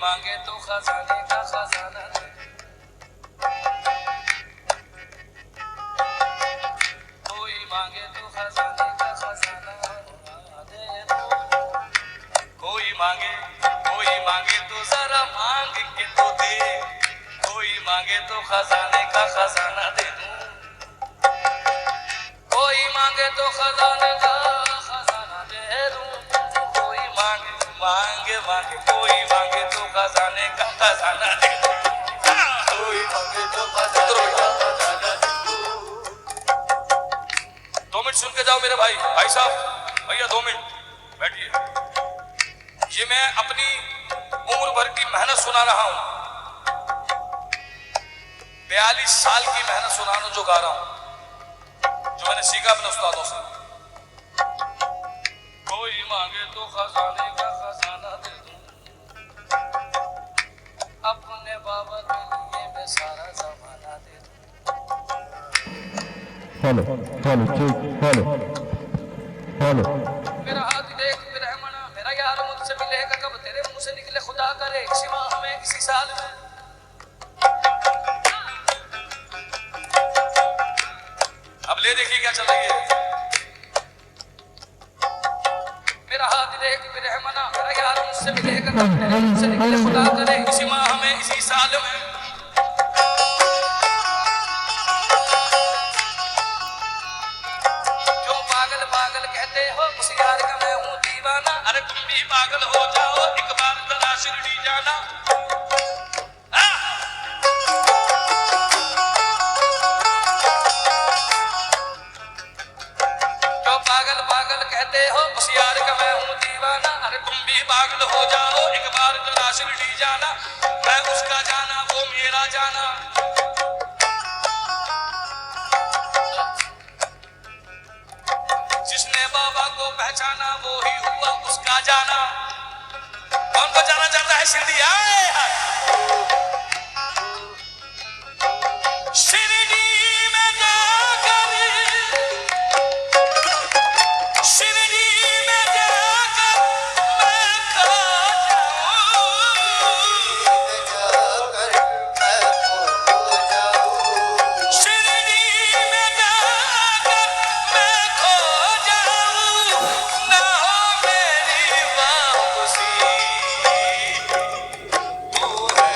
मांगे तो खजाने का खजाना दे, कोई मांगे तो खजाने का खजाना दे दो, कोई मांगे तो जरा मांग के तो दे, कोई मांगे तो खजाने का खजाना दे दूं, कोई मांगे तो खजाने का खजाना दे दूं, कोई मांगे कोई मांगे तो खजाने का खजाना दे दूं, कोई मांगे तो खजाने का खजाना दे दूं। 2 मिनट सुन के जाओ मेरे भाई साहब, भैया 2 मिनट बैठिए। ये मैं अपनी उम्र भर की मेहनत सुना रहा हूं, 42 साल की मेहनत सुना रहा हूं, जो गा रहा हूं, जो मैंने सीखा अपने उस्तादों से। कोई मांगे तो खजाने का खजाना दे दूं, अपने बाबा के लिए मैं सारा जमाना दे दूं। हेलो ठीक हेलो। मेरा हाथ देख रहमना, मेरा यार मुझसे मिलेगा कब, तेरे मुंह से निकले खुदा करे किसी माह में किसी साल में। अब ले देखिए क्या चल रही है। मेरा हाथ देख रहमना, मेरा यार मुझसे मिलेगा कब, तेरे मुंह से निकले खुदा करे किसी माह में किसी साल में। क्यों पागल पागल कहते हो, उस यार का मैं हूं दीवाना, अरे तुम भी पागल हो जाओ एक बार जरा शिरडी जाना। क्यों पागल पागल कहते हो, उस यार का मैं हूं दीवाना, अरे तुम भी पागल हो जाओ एक बार जरा शिरडी जाना। मैं उसका जाना वो मेरा जाना, जिसने बाबा को पहचाना वो ही हुआ उसका जाना। कौन को जाना चाहता है शिरडी? आए शिरडी में जाकर, शिरडी में जाकर मैं खो जाऊं, शिरडी में जाकर मैं खो जाऊं, ना हो मेरी वापसी, तू है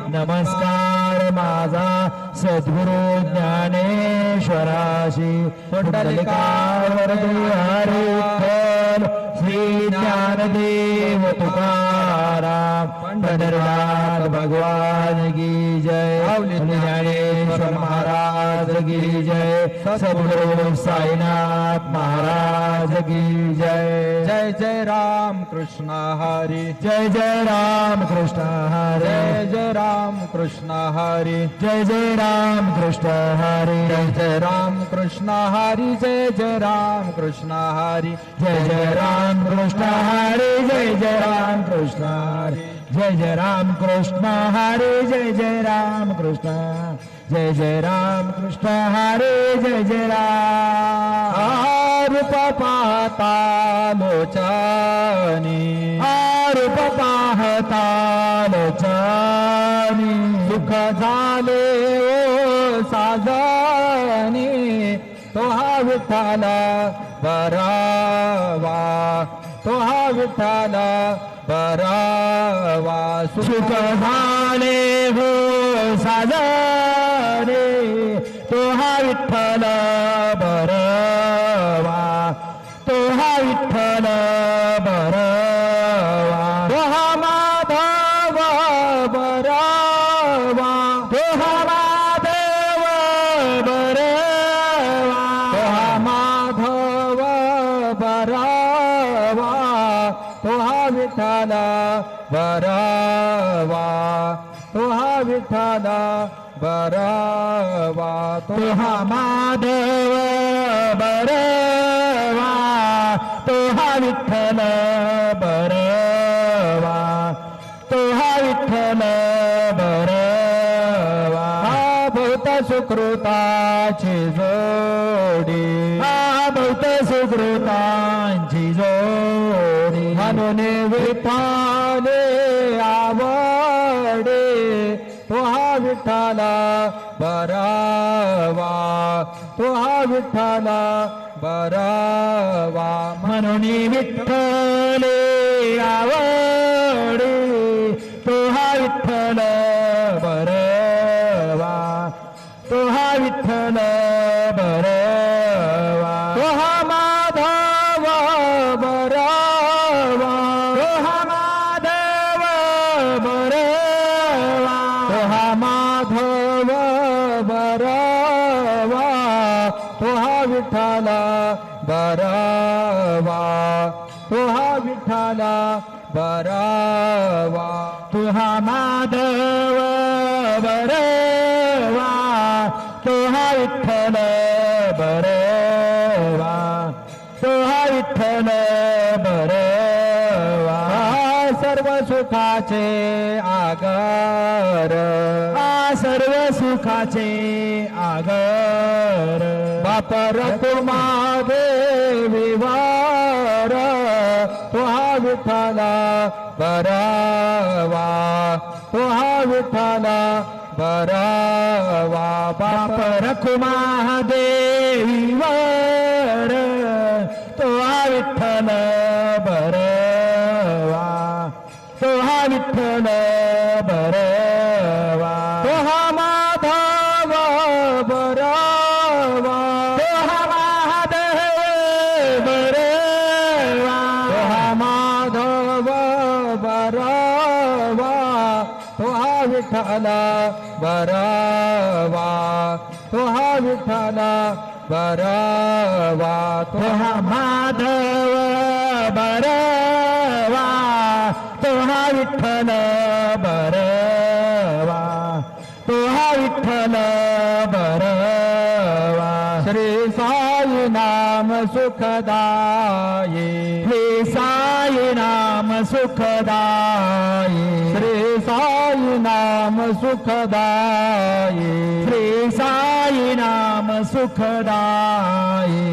नमस्कार माझा सद्गुरु ज्ञानेश्वराशी, पुंडलिकावर हरी विठ्ठल, श्री ज्ञानदेव तुकाराम, पंढरनाथ भगवान की जय, ज्ञानेश्वर महाराज की जय, सद्गुरु साईनाथ महाराज की जय। जय जय राम कृष्ण हरी, जय जय राम कृष्ण हरे, जय जय राम कृष्ण हरी, जय जय राम कृष्ण हरे, जय जय राम कृष्ण हरी, जय जय राम कृष्ण हरी, जय जय राम कृष्ण हरे, जय जय राम कृष्ण हरे, जय जय राम कृष्ण हरे, जय जय राम कृष्ण, जय जय राम कृष्ण हरे, जय जय राम। रूप पाहता लोचनी, रूप पाहता लोचनी सुख झाले ओ साजनी तो हा विठ्ठल बरावा तो हा विठ्ठल बरावा सुख झाले हो साजरे तो हा विठ्ठल बरवा तो हा विठ्ठल बरवा तो हा माधव बरावा तो हा माधव बरवा तो हा माधव बरावा तो हा विठ्ठल बरावा तो हा विठ्ठल बरावा तो हा माधव बरवा तो हा विठ्ठल बरवा तो हा विठ्ठल बरवा हा भूत सुकृताची जोडी हा भूत सुकृतांची जोडी म्हणून विठ्ठले आवडे तो हा विठ्ठल बरावा तो हा विठ्ठल बरावा म्हणून विठ्ठले आवडे तो हा विठ्ठल बरवा तो हा विठ्ठल बरवा तो हा माधव बरावा तो हा माधव बरवा तो हा माधव बरावा तो हा विठ्ठल बरावा तो हा विठ्ठल बरावा तो हा माधव बरवा तो हा विठ्ठल बरवा तो हा विठ्ठल बरवा सर्व सुखाचे आगर सर्व सुखाचे आगर बाप रकुमा देवी वार तो हा विठ्ठल बरावा तो हा विठ्ठल बरावा बाप रखुमा देवीवर तो हा विठ्ठल बरवा तो हा विठ्ठल बरवा तो हा माधव बरावा तो हा महादेव बरवा तो हा माधव बरावा तो हा विठ्ठल बरावा तो हा विठ्ठल बरावा तो हा माधव बरवा तो हा विठ्ठल बरवा तो हा विठ्ठल बरवा श्री साई नाम सुखदायी श्री साई नाम सुखदायी श्री साई नाम सुखदायी श्री साई नाम सुखदायी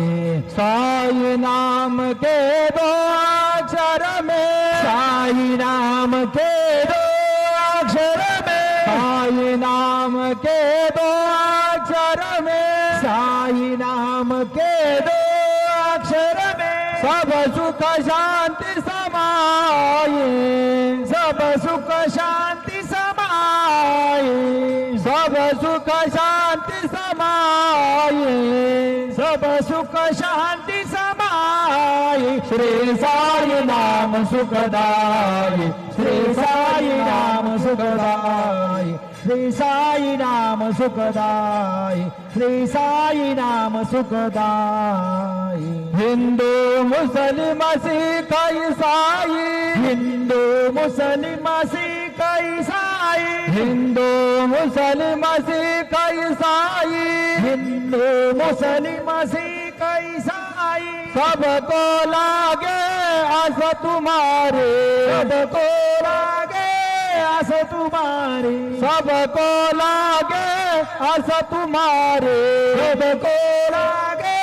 साई नाम के दो अक्षर में साई नाम के दो अक्षर में साई नाम के दो अक्षर में साई नाम के दो अक्षर में सब सुख शांति समाये सब सुख शांति समाये सब सुख शांति समाये सब सुख शांति समाये श्री साई नाम सुखदायी श्री साई नाम सुखदायी श्री साई नाम सुखदायी श्री साई नाम सुखदायी हिंदू मुस्लिम सिख ईसाई हिंदू मुस्लिम सिख ईसाई हिंदू मुस्लिम सिख ईसाई हिंदू मुस्लिम सिख ईसाई सबको लागे अस तुम्हारे सबको लागे आस तुम्हारी सबको लागे अस तुम्हारे सबको लागे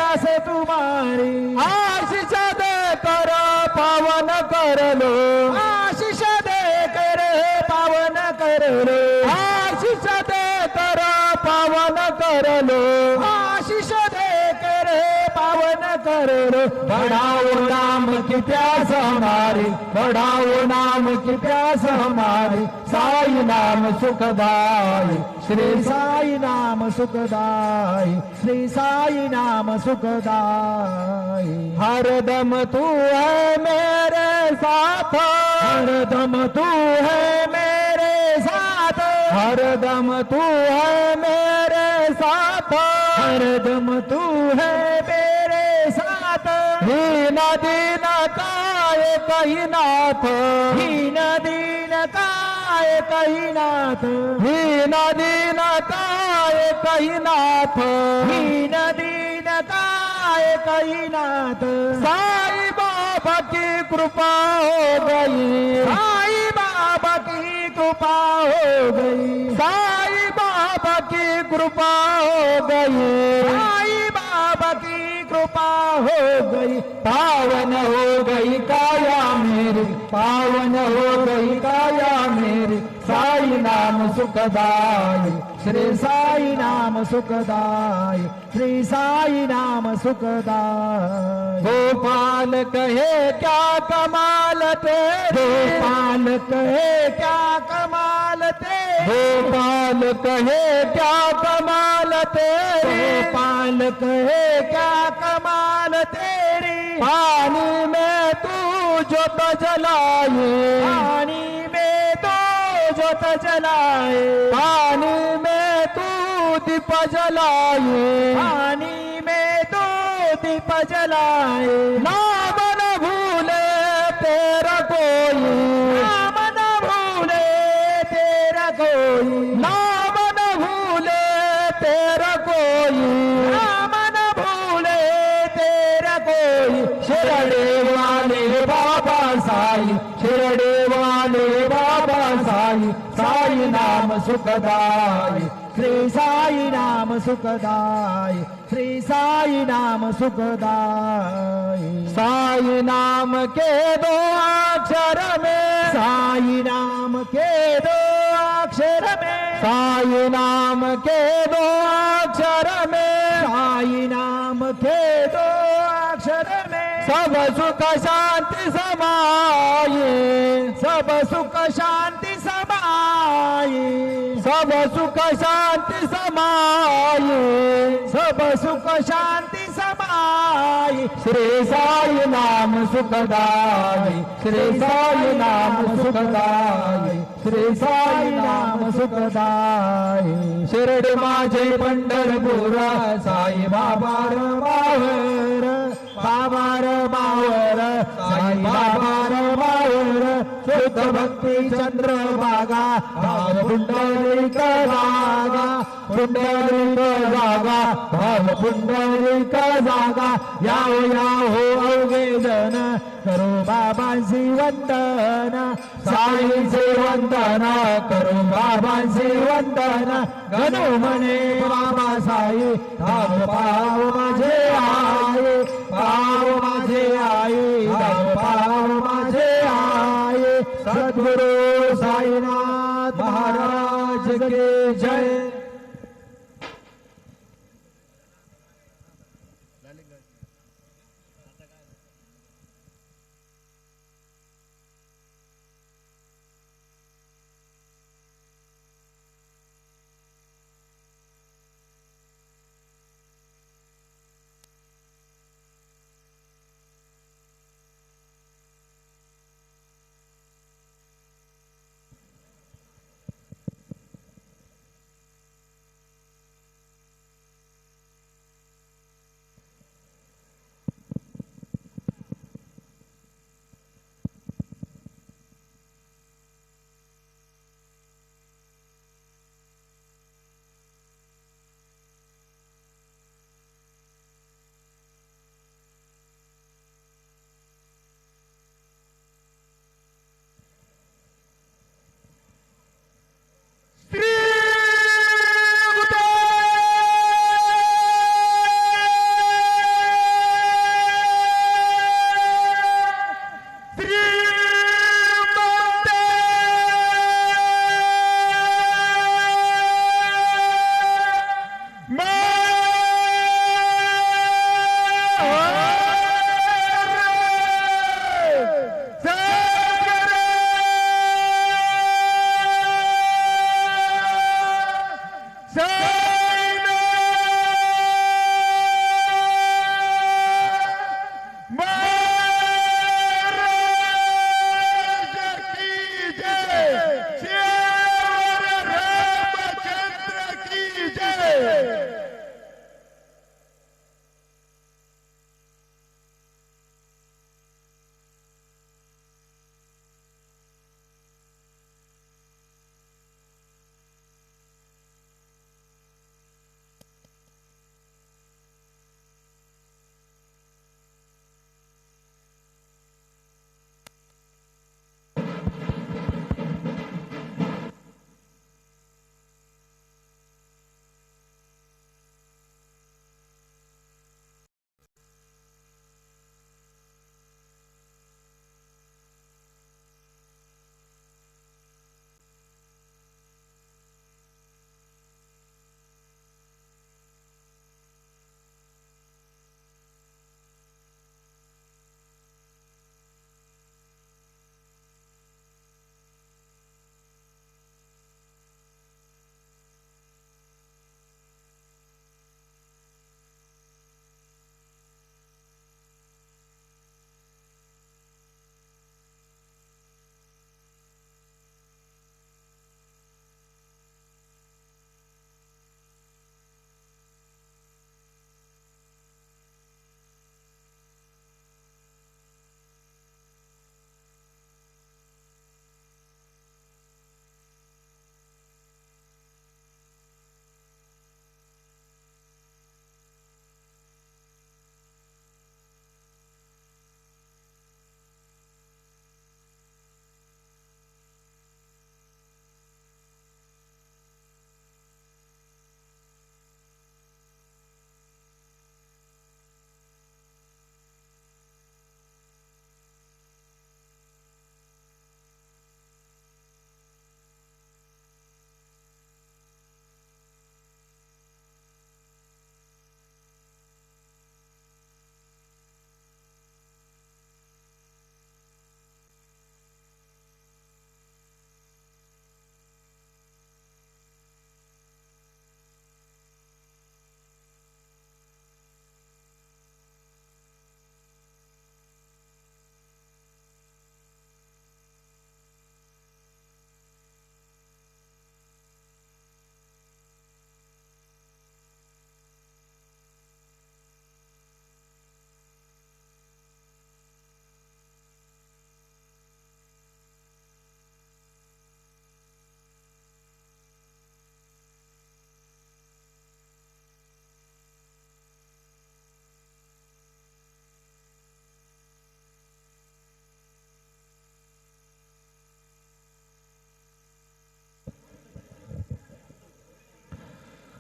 आस तुम्हारी आशीष देत कर पावन करलो, आशिष दे कर पावन करलो, आशिष दे कर पावन करलो, आशिष दे कर पावन करलो। बढ़ाओ नाम की प्यास हमारी, बढ़ाओ नाम की प्यास हमारी, साई नाम सुखदाई, श्री साई नाम सुखदाई, श्री साई नाम सुखदाई। हरदम तू है मेरे साथ, हरदम तू है मेरे साथ, हरदम तू है मेरे साथ, हरदम तू है मेरे साथ। हीन दीन काय कही नाथ, हीन दीन काय कही नाथ, हीन दीन काय कही नाथ, हीन दीन काय कही नाथ। साई बाबा की कृपा हो गई, साई बाबा की कृपा हो गई, साई बाबा की कृपा हो गई, साई बाबा की कृपा हो गई। पावन हो गई काया मेरी, पावन हो गई काया मेरी, साई नाम सुखदाई, श्री साई नाम सुखदाई, श्री साई नाम सुखदाई। गोपाल कहे क्या कमाल तेरी, गोपाल कहे क्या कमाल तेरी, गोपाल कहे क्या कमाल तेरी, गोपाल कहे क्या कमाल तेरी। पानी में तू जोत जलाए, पानी में तू जोत जलाए, पानी में तू दीप जलाए, पानी में तू दीप जलाए। नाम न भूले तेरा कोई, नाम न भूले तेरा कोई, नाम न भूले तेरा कोई, नाम न भूले तेरा कोई। शिरडे वाले बाबा साई, शिरडे वाले बाबा साई, साई नाम सुखदाई, श्री साई नाम सुखदाई, श्री साई नाम सुखदाई। साई नाम के दो अक्षर में, साई नाम के दो अक्षर में, साई नाम के दो अक्षर में, साई नाम के दो अक्षर में। सब सुख शांति समाये, सब सुख शांति समाये, सब सुख शांति समाये, सब सुख शांति समाये। श्री साई नाम सुखदाई, श्री साई नाम सुखदाई, श्री साई नाम सुखदाई। शिरडी माझे पंढरपूर, साई बाबा र बावर, बाबा र बावर, साई बाबा र बावर। शुद्ध भक्ती चंद्रभागा, भाव पुंडलिक जागा, पुंडलिक जागा, भाव पुंडलिक जागा। याहो याहो अवघे जन, करो बाबांची वंदन, साईचे वंदन, करो बाबांची वंदन। गणो म्हणे बाबा साई, धाव पाव माझे आई, पाव माझे आई, धाव पाव माझे आई। सद्गुरु साईनाथ महाराज की जय।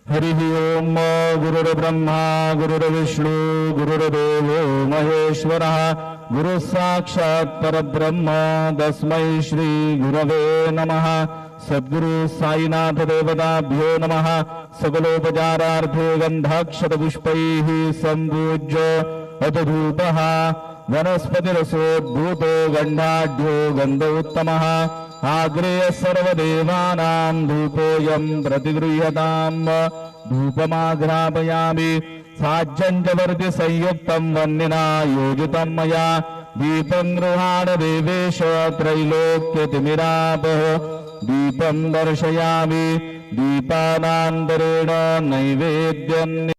हरिः ओम गुरुर्ब्रह्मा गुरुर्विष्णु गुरुर्देवो महेश्वरः गुरुः साक्षात् परब्रह्म तस्मै श्री गुरवे नमः। सद्गुरु साईनाथ देवताभ्यो नमः। सकलोपचारार्थे गन्धाक्षतपुष्पैः सम्पूज्य अथ धूपः वनस्पतिरसोद्भूतो गन्धाढ्यो गन्ध उत्तमः। आग्रेय सर्वदेवानां धूपोऽयं प्रतिगृह्यताम्। धूपमाघ्रापयामि साज्यं च वर्ति संयुक्तं वह्निना योजितं मया। दीपं गृहाण देवेश त्रैलोक्यतिमिरापः। दीपं दर्शयामि दीपानान्तरेण नैवेद्यं